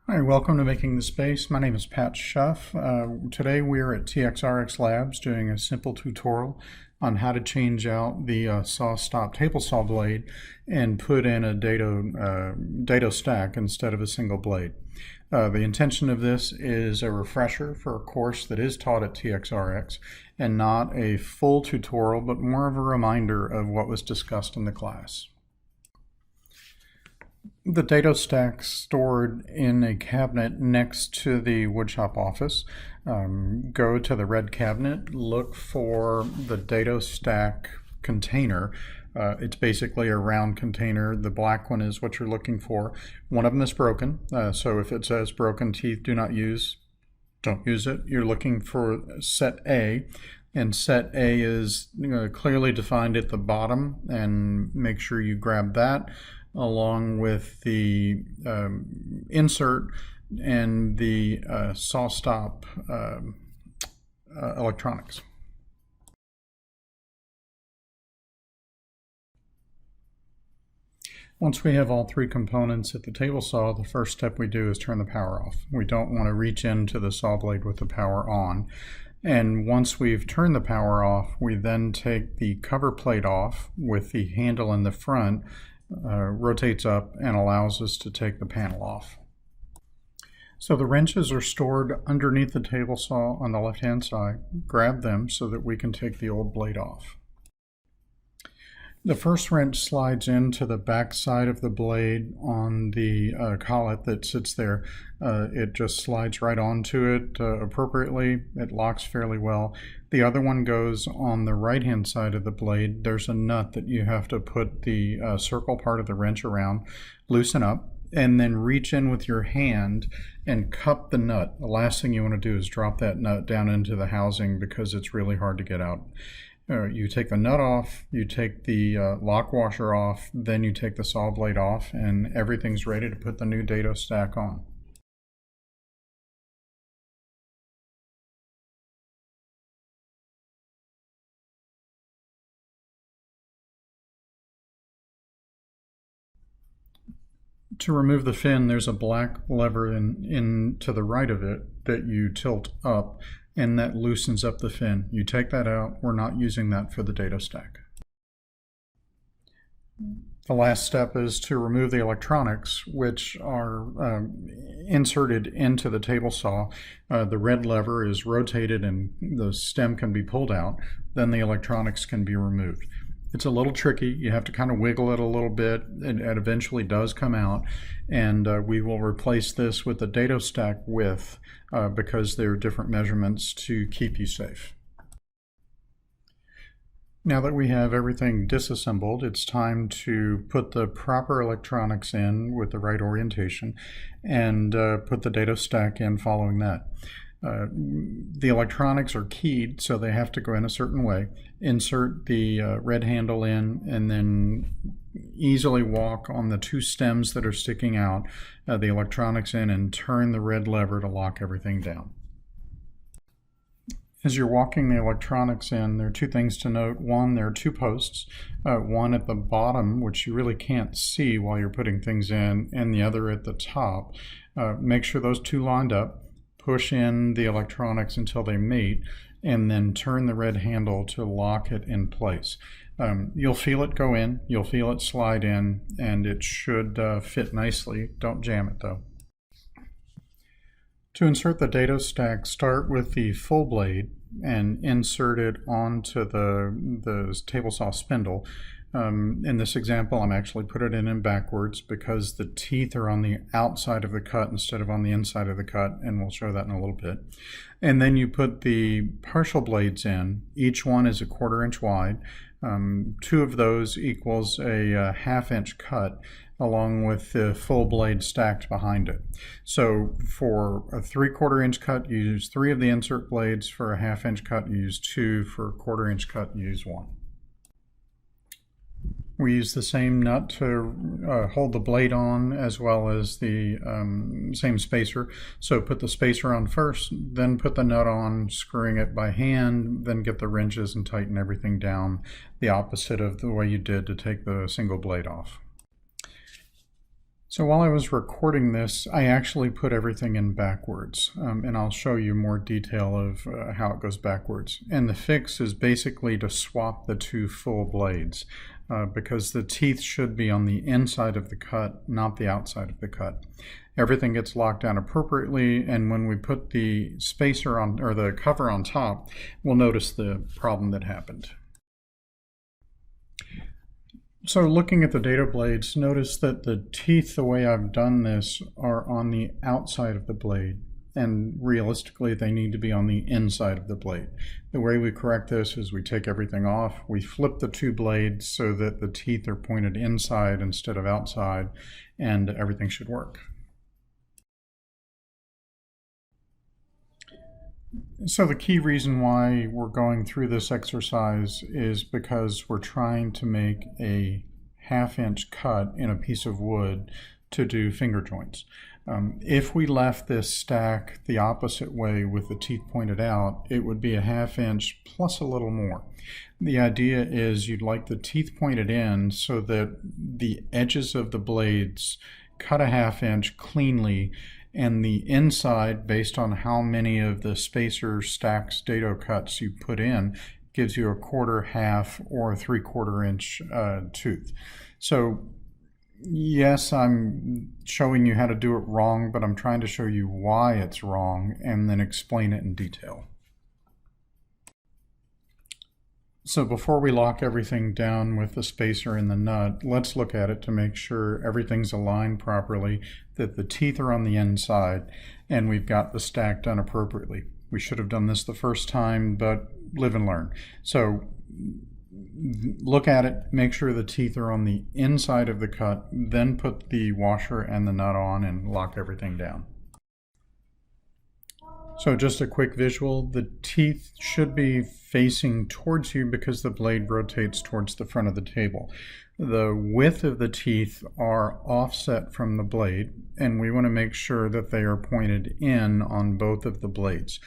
Hi, welcome to Making the Space. My name is Pat Schuff. Today we're at TxRx Labs doing a simple tutorial on how to change out the sawstop table saw blade and put in a dado stack instead of a single blade. The intention of this is a refresher for a course that is taught at TxRx and not a full tutorial, but more of a reminder of what was discussed in the class. The dado stack's stored in a cabinet next to the woodshop office. Go to the red cabinet, look for the dado stack container. It's basically a round container. The black one is what you're looking for. One of them is broken, so if it says broken teeth, don't use it. You're looking for set A, and set A is clearly defined at the bottom, and make sure you grab that along with the insert and the sawstop electronics. Once we have all three components at the table saw, the first step we do is turn the power off. We don't want to reach into the saw blade with the power on. And once we've turned the power off, we then take the cover plate off with the handle in the front, rotates up and allows us to take the panel off. So the wrenches are stored underneath the table saw on the left hand side. Grab them so that we can take the old blade off. The first wrench slides into the back side of the blade on the collet that sits there. It just slides right onto it appropriately. It locks fairly well. The other one goes on the right hand side of the blade. There's a nut that you have to put the circle part of the wrench around, loosen up, and then reach in with your hand and cup the nut. The last thing you want to do is drop that nut down into the housing because it's really hard to get out. You take the nut off, you take the lock washer off, then you take the saw blade off, and everything's ready to put the new dado stack on. To remove the fin, there's a black lever in to the right of it that you tilt up, and that loosens up the fin. You take that out. We're not using that for the dado stack. The last step is to remove the electronics, which are inserted into the table saw. The red lever is rotated and the stem can be pulled out. Then the electronics can be removed. It's a little tricky. You have to kind of wiggle it a little bit, and it eventually does come out. And we will replace this with the dado stack width because there are different measurements to keep you safe. Now that we have everything disassembled, it's time to put the proper electronics in with the right orientation and put the dado stack in following that. The electronics are keyed, so they have to go in a certain way. Insert the red handle in and then easily walk on the two stems that are sticking out, the electronics in, and turn the red lever to lock everything down. As you're walking the electronics in, there are two things to note. One, there are two posts, one at the bottom, which you really can't see while you're putting things in, and the other at the top. Make sure those two lined up. Push in the electronics until they meet, and then turn the red handle to lock it in place. You'll feel it go in, you'll feel it slide in, and it should fit nicely. Don't jam it though. To insert the dado stack, start with the full blade and insert it onto the table saw spindle. In this example, I'm actually putting it in backwards because the teeth are on the outside of the cut instead of on the inside of the cut, and we'll show that in a little bit. And then you put the partial blades in. Each one is a 1/4 inch wide. Two of those equals a 1/2 inch cut, along with the full blade stacked behind it. So for a 3/4 inch cut, you use 3 of the insert blades. For a 1/2 inch cut, you use 2. For a 1/4 inch cut, you use 1. We use the same nut to hold the blade on, as well as the same spacer. So put the spacer on first, then put the nut on, screwing it by hand, then get the wrenches and tighten everything down, the opposite of the way you did to take the single blade off. So while I was recording this, I actually put everything in backwards, and I'll show you more detail of how it goes backwards. And the fix is basically to swap the two full blades, because the teeth should be on the inside of the cut, not the outside of the cut. Everything gets locked down appropriately, and when we put the spacer on, or the cover on top, we'll notice the problem that happened. So looking at the Dado blades, notice that the teeth, the way I've done this, are on the outside of the blade, and realistically they need to be on the inside of the blade. The way we correct this is we take everything off, we flip the two blades so that the teeth are pointed inside instead of outside, and everything should work. So the key reason why we're going through this exercise is because we're trying to make a 1/2 inch cut in a piece of wood to do finger joints. If we left this stack the opposite way with the teeth pointed out, it would be a 1/2 inch plus a little more. The idea is you'd like the teeth pointed in so that the edges of the blades cut a 1/2 inch cleanly, and the inside, based on how many of the spacer stacks Dado cuts you put in, gives you a 1/4, 1/2, or 3/4 inch tooth. So yes, I'm showing you how to do it wrong, but I'm trying to show you why it's wrong and then explain it in detail. So before we lock everything down with the spacer and the nut, let's look at it to make sure everything's aligned properly, that the teeth are on the inside, and we've got the stack done appropriately. We should have done this the first time, but live and learn. So look at it, make sure the teeth are on the inside of the cut, then put the washer and the nut on and lock everything down. So just a quick visual, the teeth should be facing towards you because the blade rotates towards the front of the table. The width of the teeth are offset from the blade, and we want to make sure that they are pointed in on both of the blades.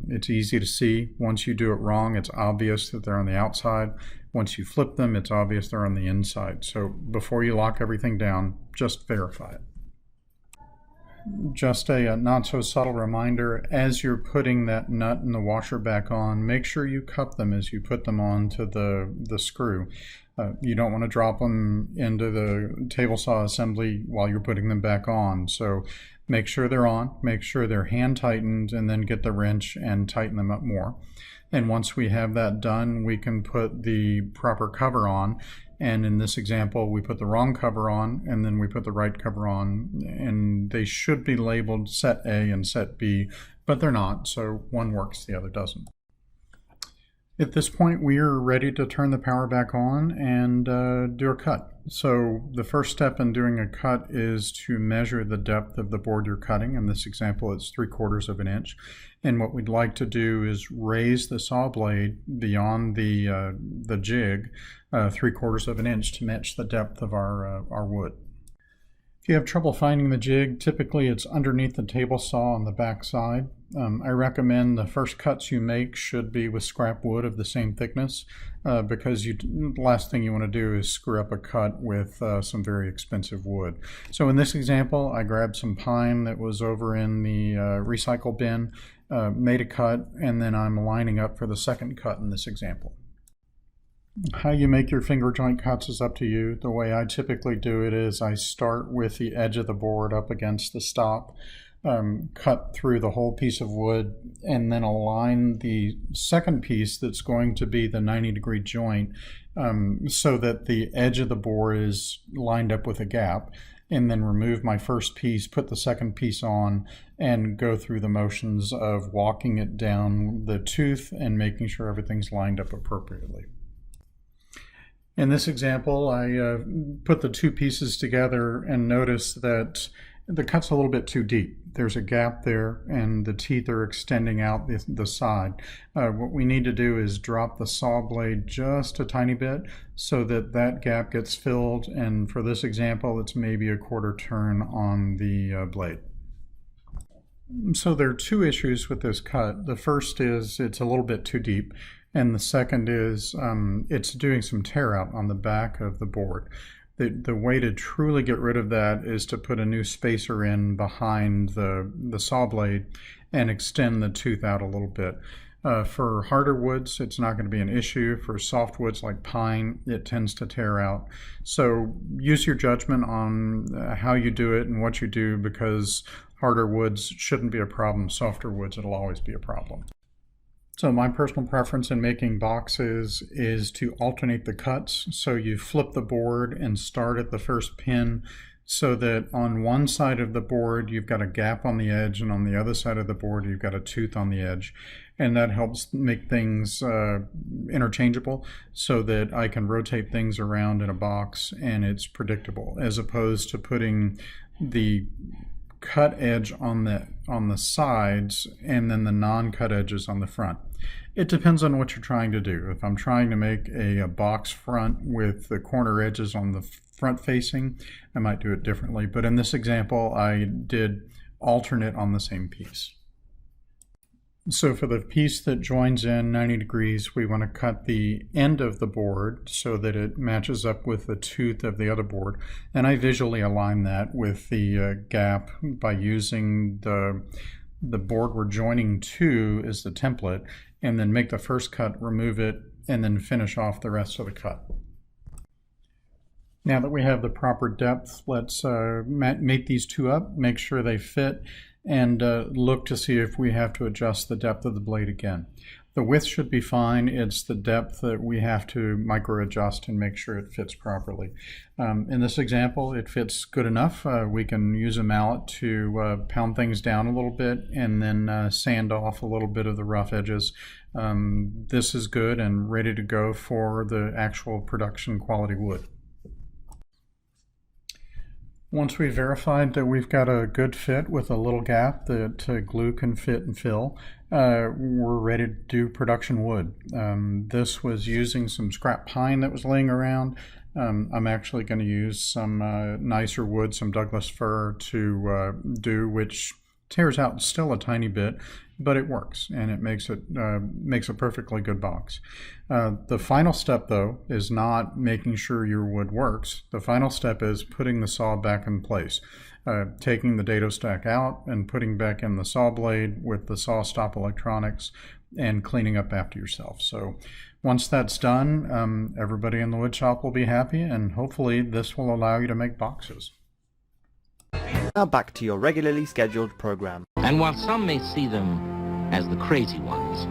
It's easy to see. Once you do it wrong, it's obvious that they're on the outside. Once you flip them, it's obvious they're on the inside. So before you lock everything down, just verify it. Just a not so subtle reminder, as you're putting that nut and the washer back on, make sure you cup them as you put them onto the screw. You don't want to drop them into the table saw assembly while you're putting them back on. So make sure they're on, make sure they're hand tightened, and then get the wrench and tighten them up more. And once we have that done, we can put the proper cover on. And in this example, we put the wrong cover on, and then we put the right cover on, and they should be labeled set A and set B, but they're not, so one works, the other doesn't. At this point, we are ready to turn the power back on and do a cut. So the first step in doing a cut is to measure the depth of the board you're cutting. In this example, it's 3/4 of an inch. And what we'd like to do is raise the saw blade beyond the jig 3/4 of an inch to match the depth of our wood. If you have trouble finding the jig, typically it's underneath the table saw on the back side. I recommend the first cuts you make should be with scrap wood of the same thickness, because the last thing you want to do is screw up a cut with some very expensive wood. So in this example, I grabbed some pine that was over in the recycle bin, made a cut, and then I'm lining up for the second cut in this example. How you make your finger joint cuts is up to you. The way I typically do it is I start with the edge of the board up against the stop, cut through the whole piece of wood, and then align the second piece that's going to be the 90-degree joint so that the edge of the board is lined up with a gap, and then remove my first piece, put the second piece on, and go through the motions of walking it down the tooth and making sure everything's lined up appropriately. In this example, I put the two pieces together and notice that the cut's a little bit too deep. There's a gap there and the teeth are extending out the side. What we need to do is drop the saw blade just a tiny bit so that that gap gets filled, and for this example, it's maybe a 1/4 turn on the blade. So there are two issues with this cut. The first is it's a little bit too deep. And the second is it's doing some tear out on the back of the board. The way to truly get rid of that is to put a new spacer in behind the saw blade and extend the tooth out a little bit. For harder woods, it's not going to be an issue. For soft woods like pine, it tends to tear out. So use your judgment on how you do it and what you do, because harder woods shouldn't be a problem. Softer woods, it'll always be a problem. So my personal preference in making boxes is to alternate the cuts. So you flip the board and start at the first pin, so that on one side of the board you've got a gap on the edge, and on the other side of the board you've got a tooth on the edge. And that helps make things interchangeable, so that I can rotate things around in a box and it's predictable, as opposed to putting the cut edge on the sides and then the non-cut edges on the front. It depends on what you're trying to do. If I'm trying to make a box front with the corner edges on the front facing, I might do it differently. But in this example, I did alternate on the same piece. So for the piece that joins in 90 degrees, we want to cut the end of the board so that it matches up with the tooth of the other board. And I visually align that with the gap by using the board we're joining to as the template, and then make the first cut, remove it, and then finish off the rest of the cut. Now that we have the proper depth, let's mate these two up, make sure they fit, and look to see if we have to adjust the depth of the blade again. The width should be fine. It's the depth that we have to micro adjust and make sure it fits properly. In this example, it fits good enough. We can use a mallet to pound things down a little bit and then sand off a little bit of the rough edges. This is good and ready to go for the actual production quality wood. Once we've verified that we've got a good fit with a little gap that glue can fit and fill, we're ready to do production wood. This was using some scrap pine that was laying around. I'm actually going to use some nicer wood, some Douglas fir to do, which tears out still a tiny bit, but it works and it makes a perfectly good box. The final step, though, is not making sure your wood works. The final step is putting the saw back in place, taking the dado stack out and putting back in the saw blade with the sawstop electronics, and cleaning up after yourself. So once that's done, everybody in the wood shop will be happy, and hopefully this will allow you to make boxes. Now back to your regularly scheduled program. And while some may see them as the crazy ones,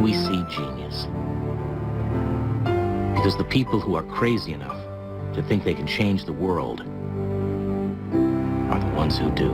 we see genius. Because the people who are crazy enough to think they can change the world are the ones who do.